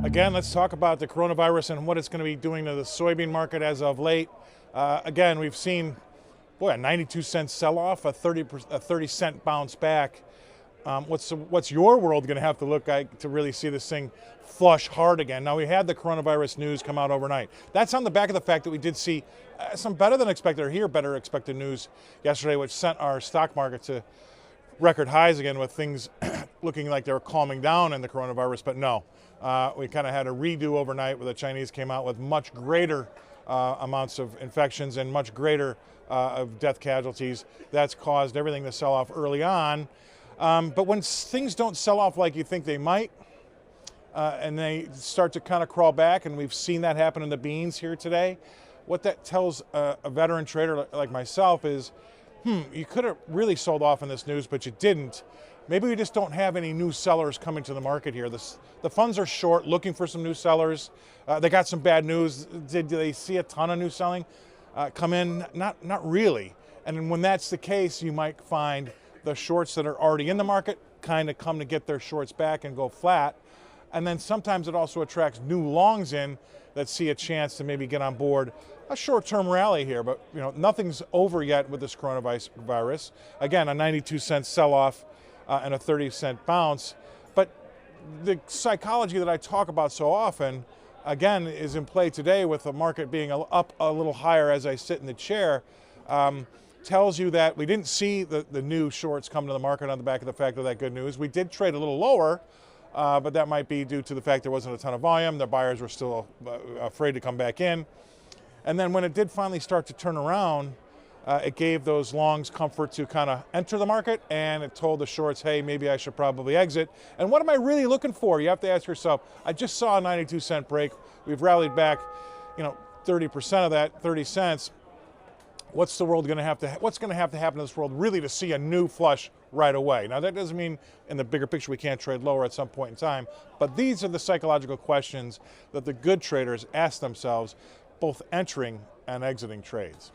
Again, let's talk about the coronavirus and what it's going to be doing to the soybean market as of late. Again, we've seen, a 92-cent sell-off, a 30-cent bounce back. What's your world going to have to look like to really see this thing flush hard again? Now, we had the coronavirus news come out overnight. That's on the back of the fact that we did see some better than expected, or hear better expected news yesterday, which sent our stock market to record highs again, with things looking like they were calming down in the coronavirus. But no, we kind of had a redo overnight, where the Chinese came out with much greater amounts of infections and much greater of death casualties. That's caused everything to sell off early on. But when things don't sell off like you think they might, and they start to kind of crawl back, and we've seen that happen in the beans here today, what that tells a veteran trader like myself is, you could have really sold off in this news, but you didn't. Maybe we just don't have any new sellers coming to the market here. The funds are short, looking for some new sellers. They got some bad news. Did they see a ton of new selling come in? Not really. And when that's the case, you might find the shorts that are already in the market kind of come to get their shorts back and go flat. And then sometimes it also attracts new longs in that see a chance to maybe get on board a short-term rally here. But nothing's over yet with this coronavirus. Again, a 92-cent sell-off and a 30-cent bounce. But the psychology that I talk about so often, again, is in play today, with the market being up a little higher as I sit in the chair. Tells you that we didn't see the new shorts come to the market on the back of the fact of that good news. We did trade a little lower, but that might be due to the fact there wasn't a ton of volume. The buyers were still afraid to come back in. And then when it did finally start to turn around, it gave those longs comfort to kind of enter the market, and it told the shorts, hey, maybe I should probably exit. And what am I really looking for? You have to ask yourself. I just saw a 92-cent break. We've rallied back, 30% of that, 30 cents. What's going to have to happen in this world really to see a new flush right away? Now, that doesn't mean in the bigger picture we can't trade lower at some point in time, but these are the psychological questions that the good traders ask themselves, both entering and exiting trades.